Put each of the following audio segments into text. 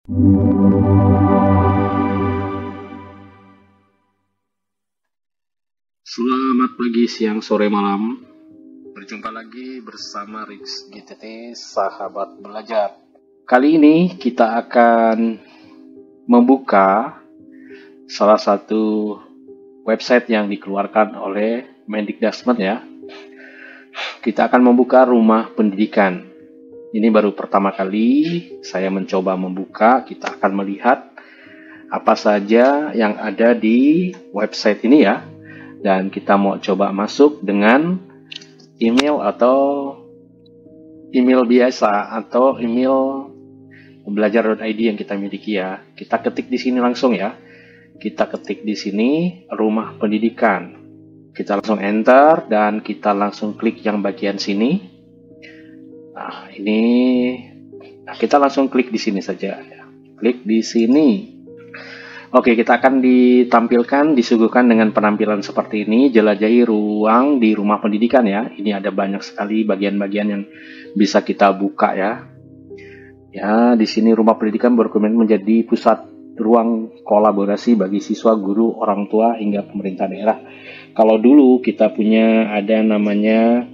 Selamat pagi, siang, sore, malam. Berjumpa lagi bersama Riks GTT, sahabat belajar. Kali ini kita akan membuka salah satu website yang dikeluarkan oleh Mendikbud ya. Kita akan membuka Rumah Pendidikan. Ini baru pertama kali saya mencoba membuka. Kita akan melihat apa saja yang ada di website ini ya. Dan kita mau coba masuk dengan email atau email biasa atau email belajar.id yang kita miliki ya. Kita ketik di sini langsung ya. Kita ketik di sini Rumah Pendidikan. Kita langsung enter dan kita langsung klik yang bagian sini. Nah, kita langsung klik di sini saja ya. Klik di sini. Oke, kita akan disuguhkan dengan penampilan seperti ini. Jelajahi ruang di Rumah Pendidikan ya. Ini ada banyak sekali bagian-bagian yang bisa kita buka ya. Ya, di sini Rumah Pendidikan berkomitmen menjadi pusat ruang kolaborasi bagi siswa, guru, orang tua hingga pemerintah daerah. Kalau dulu kita punya ada namanya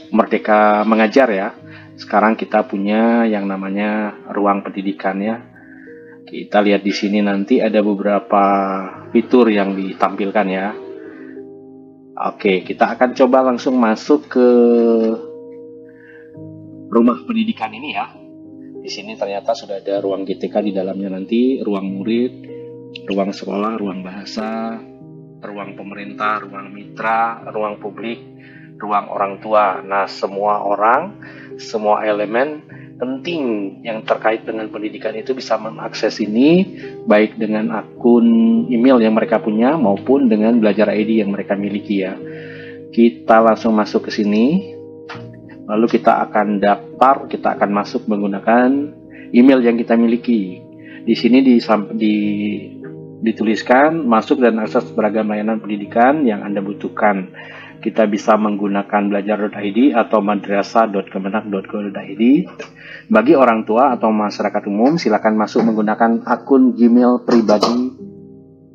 Merdeka Mengajar ya. Sekarang kita punya yang namanya Ruang Pendidikan ya. Kita lihat di sini nanti ada beberapa fitur yang ditampilkan ya. Oke, kita akan coba langsung masuk ke Rumah Pendidikan ini ya. Di sini ternyata sudah ada ruang GTK di dalamnya nanti, ruang murid, ruang sekolah, ruang bahasa, ruang pemerintah, ruang mitra, ruang publik, ruang orang tua. Nah, semua elemen penting yang terkait dengan pendidikan itu bisa mengakses ini, baik dengan akun email yang mereka punya maupun dengan Belajar ID yang mereka miliki ya. Kita langsung masuk ke sini, lalu kita akan daftar, kita akan masuk menggunakan email yang kita miliki. Di sini dituliskan masuk dan akses beragam layanan pendidikan yang Anda butuhkan. Kita bisa menggunakan belajar.id atau madrasah.kemenak.go.id. Bagi orang tua atau masyarakat umum, silakan masuk menggunakan akun Gmail pribadi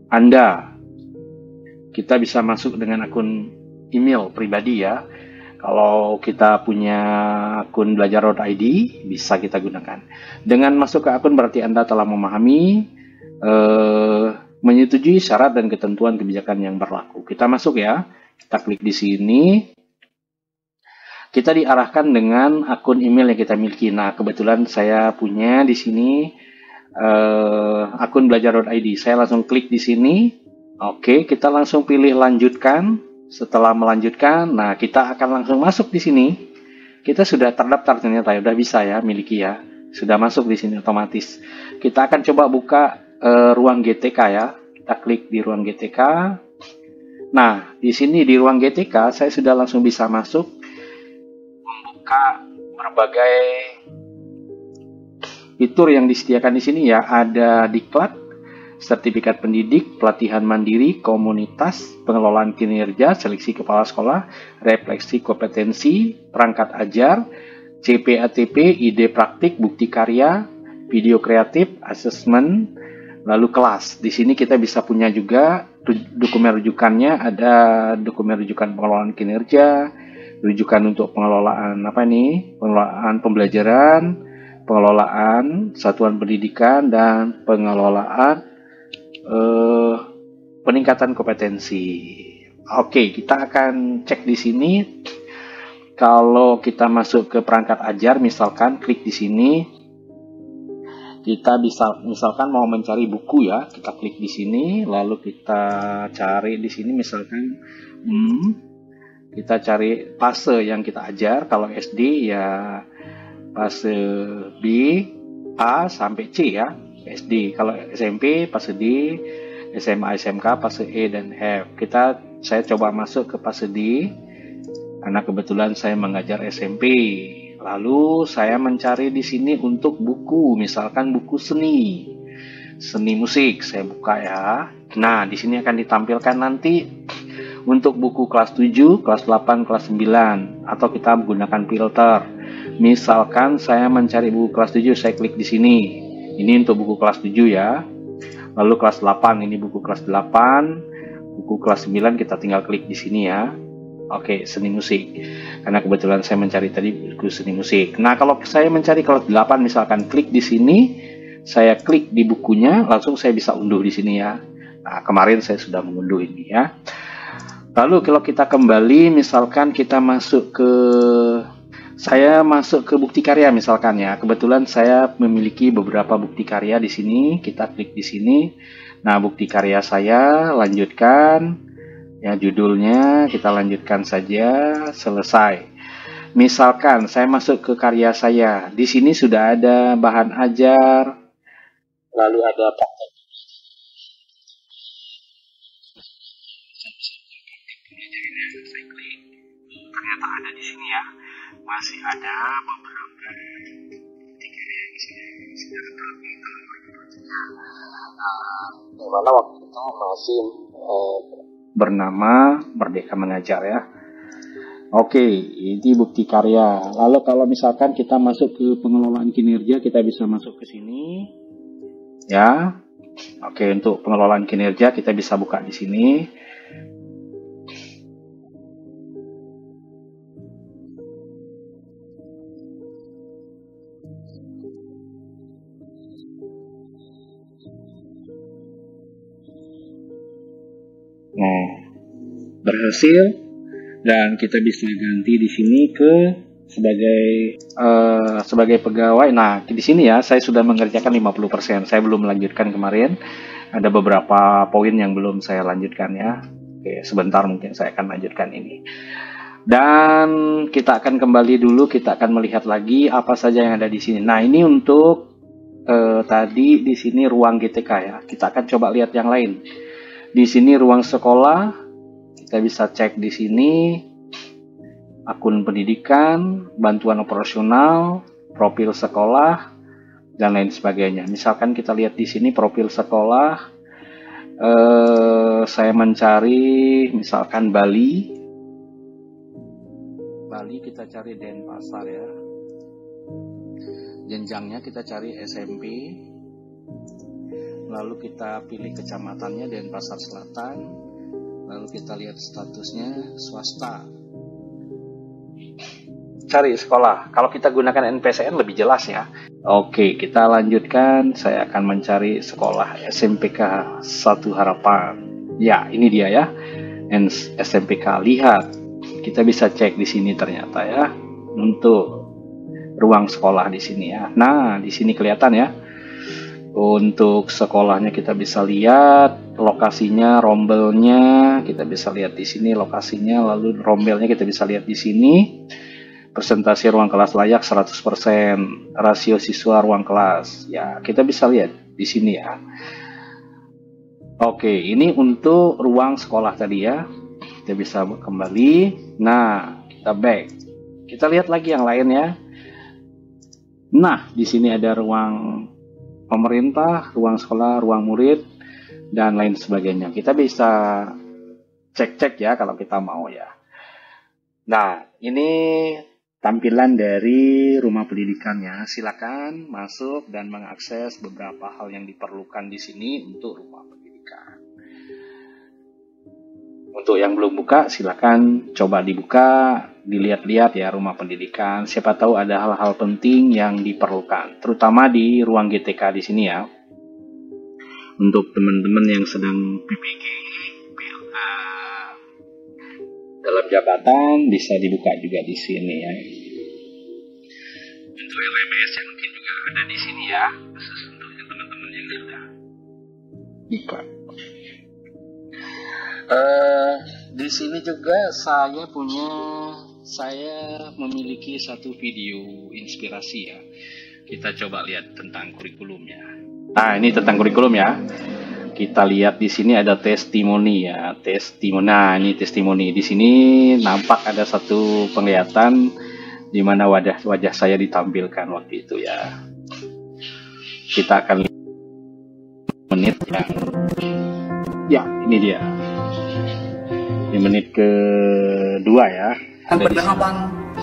Anda. Kita bisa masuk dengan akun email pribadi ya. Kalau kita punya akun belajar.id, bisa kita gunakan. Dengan masuk ke akun berarti Anda telah memahami, menyetujui syarat dan ketentuan kebijakan yang berlaku. Kita masuk ya. Kita klik di sini. Kita diarahkan dengan akun email yang kita miliki. Nah, kebetulan saya punya di sini akun belajar.id. Saya langsung klik di sini. Oke, kita langsung pilih lanjutkan. Setelah melanjutkan, nah kita akan langsung masuk di sini. Kita sudah terdaftar ternyata, sudah bisa ya miliki ya. Sudah masuk di sini otomatis. Kita akan coba buka ruang GTK ya. Kita klik di ruang GTK. Nah, di sini di ruang GTK saya sudah langsung bisa masuk membuka berbagai fitur yang disediakan di sini ya. Ada diklat, sertifikat pendidik, pelatihan mandiri, komunitas, pengelolaan kinerja, seleksi kepala sekolah, refleksi kompetensi, perangkat ajar, CPATP, ide praktik, bukti karya, video kreatif, asesmen, lalu kelas. Di sini kita bisa punya juga dokumen rujukannya, ada dokumen rujukan pengelolaan kinerja, rujukan untuk pengelolaan pengelolaan pembelajaran, pengelolaan satuan pendidikan, dan pengelolaan peningkatan kompetensi. Oke, kita akan cek di sini. Kalau kita masuk ke perangkat ajar, misalkan klik di sini. Kita bisa misalkan mau mencari buku ya, kita klik di sini, lalu kita cari di sini misalkan kita cari fase yang kita ajar. Kalau SD ya fase B, A sampai C ya, SD. Kalau SMP fase D, SMA, SMK fase E dan F. Saya coba masuk ke fase D karena kebetulan saya mengajar SMP. Lalu saya mencari di sini untuk buku, misalkan buku seni musik, saya buka ya. Nah, di sini akan ditampilkan nanti untuk buku kelas 7, kelas 8, kelas 9, atau kita menggunakan filter. Misalkan saya mencari buku kelas 7, saya klik di sini. Ini untuk buku kelas 7 ya. Lalu kelas 8, ini buku kelas 8. Buku kelas 9 kita tinggal klik di sini ya. Oke, seni musik. Karena kebetulan saya mencari tadi buku seni musik. Nah, kalau saya mencari kelas 8 misalkan klik di sini, saya klik di bukunya, langsung saya bisa unduh di sini ya. Nah, kemarin saya sudah mengunduh ini ya. Lalu kalau kita kembali, misalkan kita saya masuk ke bukti karya misalkan ya. Kebetulan saya memiliki beberapa bukti karya di sini. Kita klik di sini. Nah, bukti karya saya lanjutkan. Ya, judulnya kita lanjutkan saja, selesai. Misalkan saya masuk ke karya saya. Di sini sudah ada bahan ajar. Lalu ada praktek. Saya klik. Ternyata ada di sini ya. Masih ada beberapa di mana waktu itu masih bernama Merdeka Mengajar ya. Oke, ini bukti karya. Lalu kalau misalkan kita masuk ke pengelolaan kinerja, kita bisa masuk ke sini ya. Oke, untuk pengelolaan kinerja kita bisa buka di sini. Nah, berhasil dan kita bisa ganti di sini ke sebagai pegawai. Nah, di sini ya saya sudah mengerjakan 50%. Saya belum melanjutkan kemarin. Ada beberapa poin yang belum saya lanjutkan ya. Oke, sebentar mungkin saya akan lanjutkan ini. Dan kita akan kembali dulu, kita akan melihat lagi apa saja yang ada di sini. Nah, ini untuk tadi di sini ruang GTK ya. Kita akan coba lihat yang lain. Di sini ruang sekolah, kita bisa cek di sini akun pendidikan, bantuan operasional, profil sekolah, dan lain sebagainya. Misalkan kita lihat di sini profil sekolah, saya mencari misalkan Bali kita cari Denpasar ya. Jenjangnya kita cari SMP. Lalu kita pilih kecamatannya Denpasar Selatan. Lalu kita lihat statusnya swasta. Cari sekolah. Kalau kita gunakan NPSN lebih jelas ya. Oke, kita lanjutkan. Saya akan mencari sekolah SMPK 1 Harapan. Ya, ini dia ya. SMPK. Lihat. Kita bisa cek di sini ternyata ya. Untuk ruang sekolah di sini ya. Nah, di sini kelihatan ya. Untuk sekolahnya kita bisa lihat lokasinya, rombelnya kita bisa lihat di sini lokasinya, lalu rombelnya kita bisa lihat di sini. Presentasi ruang kelas layak 100%, rasio siswa ruang kelas. Ya, kita bisa lihat di sini ya. Oke, ini untuk ruang sekolah tadi ya. Kita bisa kembali. Nah, kita back. Kita lihat lagi yang lain ya. Nah, di sini ada ruang pemerintah, ruang sekolah, ruang murid, dan lain sebagainya. Kita bisa cek-cek ya kalau kita mau ya. Nah, ini tampilan dari rumah pendidikannya. Silakan masuk dan mengakses beberapa hal yang diperlukan di sini untuk rumah pendidikan. Untuk yang belum buka, silakan coba dibuka, dilihat-lihat ya rumah pendidikan. Siapa tahu ada hal-hal penting yang diperlukan, terutama di ruang GTK di sini ya. Untuk teman-teman yang sedang PPG dalam jabatan bisa dibuka juga di sini ya. Untuk LMS yang mungkin juga ada di sini ya, khusus untuk teman-teman yang sudah buka. Di sini juga saya memiliki satu video inspirasi ya. Kita coba lihat tentang kurikulumnya. Nah, ini tentang kurikulum ya. Kita lihat di sini ada testimoni ya, testimoni. Nah, ini testimoni. Di sini nampak ada satu penglihatan di mana wajah saya ditampilkan waktu itu ya. Kita akan lihat menit yang ya, ini dia. Di menit kedua ya. Dan berhadapan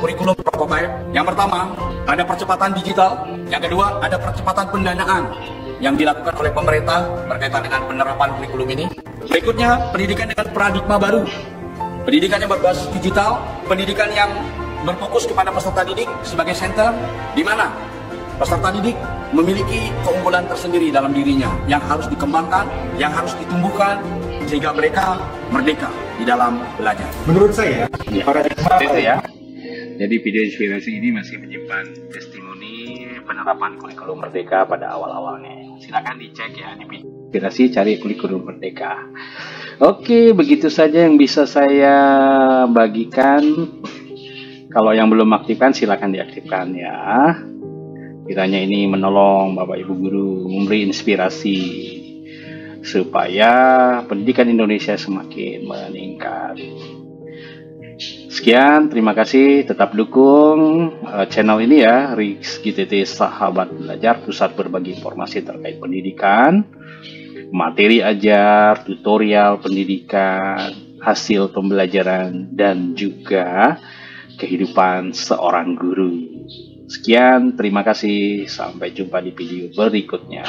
kurikulum prototipe. Yang pertama, ada percepatan digital. Yang kedua, ada percepatan pendanaan yang dilakukan oleh pemerintah berkaitan dengan penerapan kurikulum ini. Berikutnya, pendidikan dengan paradigma baru. Pendidikan yang berbasis digital, pendidikan yang berfokus kepada peserta didik sebagai center, di mana peserta didik memiliki keunggulan tersendiri dalam dirinya yang harus dikembangkan, yang harus ditumbuhkan, sehingga mereka merdeka di dalam belajar. Menurut saya, paradigma itu ya. Jadi video inspirasi ini masih menyimpan testimoni penerapan kurikulum merdeka pada awal-awalnya. Silakan dicek ya di video inspirasi, cari kurikulum merdeka. Oke, begitu saja yang bisa saya bagikan. Kalau yang belum aktifkan silakan diaktifkan ya. Kiranya ini menolong Bapak Ibu guru, memberi inspirasi supaya pendidikan Indonesia semakin meningkat. Sekian, terima kasih. Tetap dukung channel ini ya, RIX GTT Sahabat Belajar, pusat berbagi informasi terkait pendidikan, materi ajar, tutorial pendidikan, hasil pembelajaran, dan juga kehidupan seorang guru. Sekian, terima kasih. Sampai jumpa di video berikutnya.